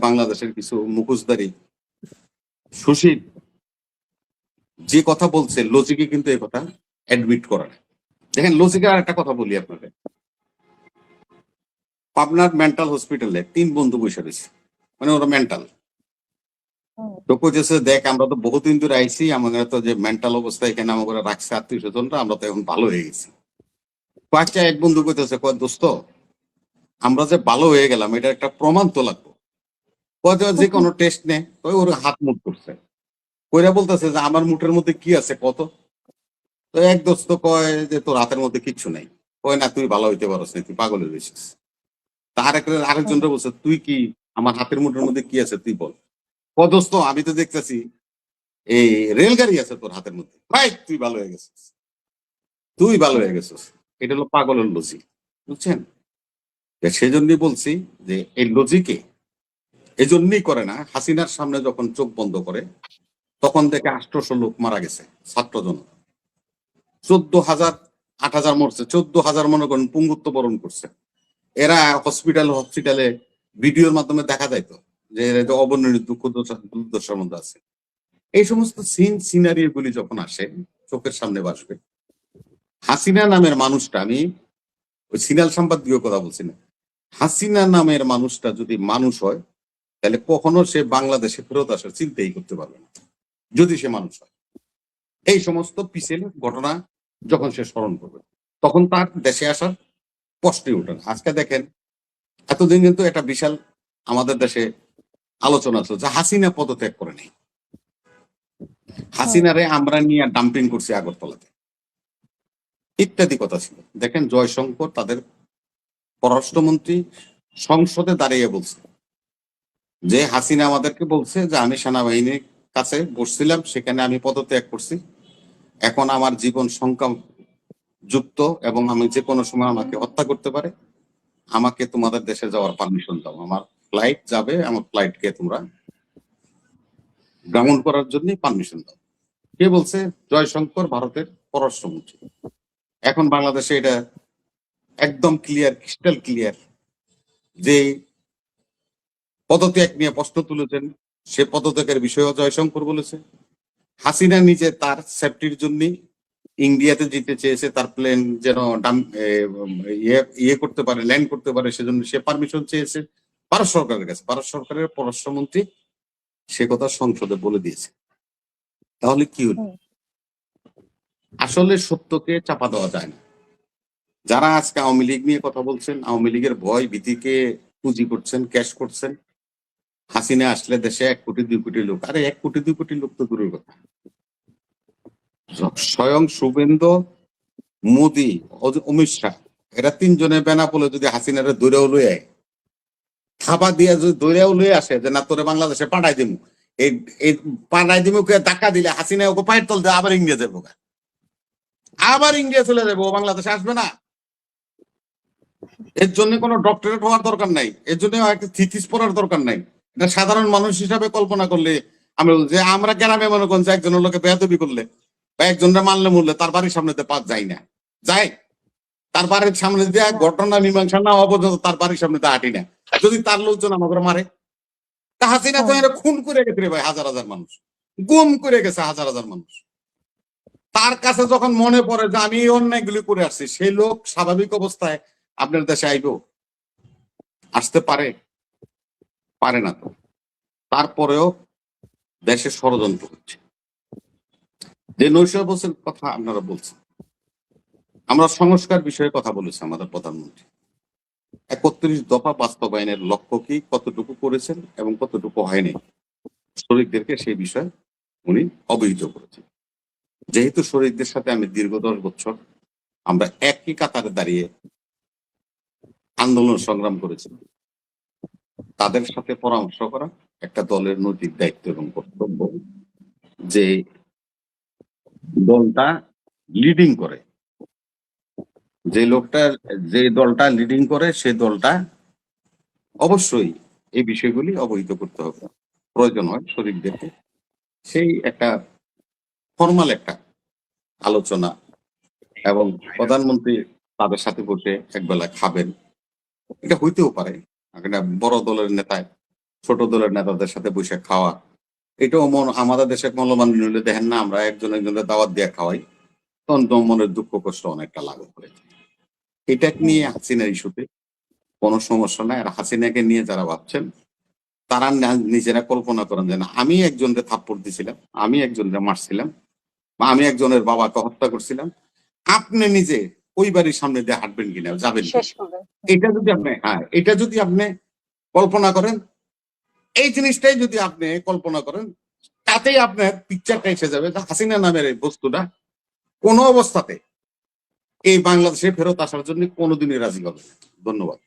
বাংলাদেশের কিছু মুখোশধারী সুশীল যে কথা বলছে লজিকে কিন্তু এই কথা অ্যাডমিট করে না। দেখেন লজিকের আর একটা কথা বলি আপনাকে, পাবনার মেন্টাল হসপিটালে 3 বন্ধু বসে রয়েছে, মানে ওরা মেন্টাল। তো কইতেছে দেখ আমরা তো বহুদিন ধরে আইছি, আমাদের তো যে মেন্টাল অবস্থা এখানে আমাকে রাখছে আত্মীয় স্বজনরা, আমরা তো এখন ভালো হয়ে গেছি। আচ্ছা, এক বন্ধু কইতেছে কয় দোস্ত আমরা যে ভালো হয়ে গেলাম এটা একটা প্রমাণ তো লাগবে। কয় যে কোনো টেস্ট নে, ওই ওর হাত মুট করছে, কইরা বলতেছে যে আমার মুঠের মধ্যে কি আছে কত। তো এক দোস্ত কয় যে তোর হাতের মধ্যে কিচ্ছু নাই। কয় না তুই ভালো হইতে পারস না, তুই পাগল হয়ে গেছিস। তার আরেকজনটা বলছে তুই কি আমার হাতের মুঠের মধ্যে কি আছে তুই বল। ক দোস্ত আমি তো দেখতেছি এই রেলগাড়ি আছে তোর হাতের মধ্যে, ভাই তুই ভালো হয়ে গেছিস, তুই ভালো হয়ে গেছিস। এটা হলো পাগলের লজিক, বুঝছেন? সেই জন্যই বলছি যে এই লজিকে এই জন্যই করে না। হাসিনার সামনে যখন চোখ বন্ধ করে তখন থেকে 800 লোক মারা গেছে, ছাত্রজন 14,000 8,000 মরছে, 14,000 মনে করেন পুঙ্গুত্ব বরণ করছে। এরা হসপিটালে ভিডিওর মাধ্যমে দেখা যাইতো যে এরা যে অবর্ণনীয় দুঃখ দুর্দশার মধ্যে আছে। এই সমস্ত সিনারিও গুলি যখন আসে চোখের সামনে ভাসবে, হাসিনা নামের মানুষটা, আমি ওই সিনাল সম্পাদকীয় কথা বলছি না, হাসিনা নামের মানুষটা যদি মানুষ হয় তাহলে কখনো সে বাংলাদেশে ফেরত আসার চিন্তাই করতে পারবে না, যদি সে মানুষ হয়। এই সমস্ত পিছের ঘটনা যখন সে স্মরণ করবে তখন তার দেশে আসার কষ্টই ওঠে না। আজকে দেখেন এতদিন কিন্তু একটা বিশাল আমাদের দেশে আলোচনা ছিল যে হাসিনা পদত্যাগ করে নেই, হাসিনারে আমরা নিয়ে ডাম্পিং করছি আগরতলাতে, ইত্যাদি কথা ছিল। দেখেন জয়শঙ্কর তাদের পররাষ্ট্রমন্ত্রী সংসদে দাঁড়িয়ে বলছে যে হাসিনা আমাদেরকে বলছে যে আমি সেনাবাহিনীর কাছে বসছিলাম, সেখানে আমি পদত্যাগ করছি, এখন আমার জীবন সংখ্যা যুক্ত এবং আমি যে কোনো সময় আমাকে হত্যা করতে পারে, আমাকে তোমাদের দেশে যাওয়ার পারমিশন দাও, আমার ফ্লাইট যাবে, আমার ফ্লাইটকে তোমরা ভ্রমণ করার জন্য পারমিশন দাও। কে বলছে? জয়শঙ্কর, ভারতের পররাষ্ট্রমন্ত্রী। এখন বাংলাদেশে এটা একদম ক্লিয়ার, ক্রিস্টাল ক্লিয়ার যে পদত্যাগ নিয়ে প্রশ্ন তুলেছেন, সে পদত্যাগের বিষয়েও জয়শঙ্কর বলেছে। হাসিনা নিজে তার সেফটির জন্য ইন্ডিয়াতে যেতে চেয়েছে, তার প্লেন যেন ইয়ে করতে পারে, ল্যান্ড করতে পারে, সেজন্য সে পারমিশন চেয়েছে ভারত সরকারের কাছে। ভারত সরকারের পররাষ্ট্রমন্ত্রী সে কথা সংসদে বলে দিয়েছে। তাহলে কি হলো? আসলে সত্যকে চাপা দেওয়া যায় না। যারা আজকে আওয়ামী লীগ নিয়ে কথা বলছেন, আওয়ামী লীগের ভয় ভীতিকে পুঁজি করছেন, ক্যাশ করছেন, হাসিনা আসলে দেশে 1 কোটি 2 কোটি লোক, আরে 1 কোটি 2 কোটি লোক তো দূরের কথা, স্বয়ং শুভেন্দু, মোদি, অমিত শাহ, এরা 3 জনে বেনাপোলে যদি হাসিনারে দৌড়েও লয়ে আয়, থাবা দিয়ে যদি দৌড়েও লয়ে আসে যে না তোরে বাংলাদেশে পাঠাই দিমু, এই পাঠাই দিমু কে ধাক্কা দিলে হাসিনা ওকে পায়ের তল দিয়ে আবার ইন্ডিয়া যাবো, আবার ইন্ডিয়া চলে যাবো, ও বাংলাদেশে আসবে না। এর জন্য কোনো ডক্টরেট হওয়ার দরকার নাই, এর জন্য একটা থিসিস পড়ার দরকার নাই। এটা সাধারণ মানুষ হিসাবে কল্পনা করলে আমি যে আমরা গ্রামে মনে করেন যে একজনের লোকে বেয়াদবি করলে বা একজনের মানলে মরলে তার বাড়ির সামনে পাঁচ যাই না, যাই তার বাড়ির সামনে দিয়ে ঘটনা মীমাংসা না হওয়া পর্যন্ত তার বাড়ির সামনে হাঁটি না, যদি তার লোকজন আমাকে মারে। তা হাসিনা তো এরা খুন করে গেছে রে ভাই, হাজার হাজার মানুষ গুম করে গেছে, হাজার হাজার মানুষ। তার কাছে যখন মনে পড়ে যে আমি এই অন্যায়গুলি করে আসছি, সেই লোক স্বাভাবিক অবস্থায় আপনার দেশে আইব? আসতে পারে? পারে না। তো তারপরেও দেশে ষড়যন্ত্র হচ্ছে। যে 900 বছর কথা আপনারা বলছেন, আমরা সংস্কার বিষয়ে কথা বলেছি, আমাদের প্রধানমন্ত্রী 31 দফা বাস্তবায়নের লক্ষ্য কি, কতটুকু করেছেন এবং কতটুকু হয়নি, শ্রমিকদেরকে সেই বিষয়ে উনি অবহিত করেছেন। যেহেতু শ্রমিকদের সাথে আমি দীর্ঘ 10 বছর আমরা একই কাতারে দাঁড়িয়ে আন্দোলন সংগ্রাম করেছি, তাদের সাথে পরামর্শ করা একটা দলের নৈতিক দায়িত্ব এবং কর্তব্য। যে দলটা লিডিং করে, যে লোকটা, যে দলটা লিডিং করে, সে দলটা অবশ্যই এই বিষয়গুলি অবহিত করতে হবে, প্রয়োজন হয় শরীরদেরকে। সেই একটা ফর্মাল একটা আলোচনা, এবং প্রধানমন্ত্রী তাদের সাথে বসে একবেলা খাবেন, এটা হইতেও পারে। একটা বড় দলের নেতায় ছোট দলের নেতাদের সাথে বসে খাওয়া, এটাও আমাদের দেশে মূল্যবান নিলে দেখেন না, আমরা একজন একজনের দাওয়াত দিয়ে খাওয়াই, তখন তো মনের দুঃখ কষ্ট অনেকটা লাঘব করে। এটা নিয়ে হাসিনার ইস্যুতে কোনো সমস্যা নাই। আর হাসিনাকে নিয়ে যারা ভাবছেন তারা নিজেরা কল্পনা করেন যে না, আমি একজনকে থাপ্পড় দিছিলাম, আমি একজনকে মারছিলাম, বা আমি একজনের বাবাকে হত্যা করছিলাম, আপনি নিজে ওই বাড়ির সামনে দিয়ে হাঁটবেন কিনা, যাবেন কিনা? এটা যদি আপনি এটা যদি আপনি কল্পনা করেন, এই জিনিসটাই যদি আপনি কল্পনা করেন, তাতেই আপনার পিকচারটা এসে যাবে যে হাসিনা নামের এই বস্তুটা কোনো অবস্থাতে এই বাংলাদেশে ফেরত আসার জন্য কোনোদিনই রাজি হবে না। ধন্যবাদ।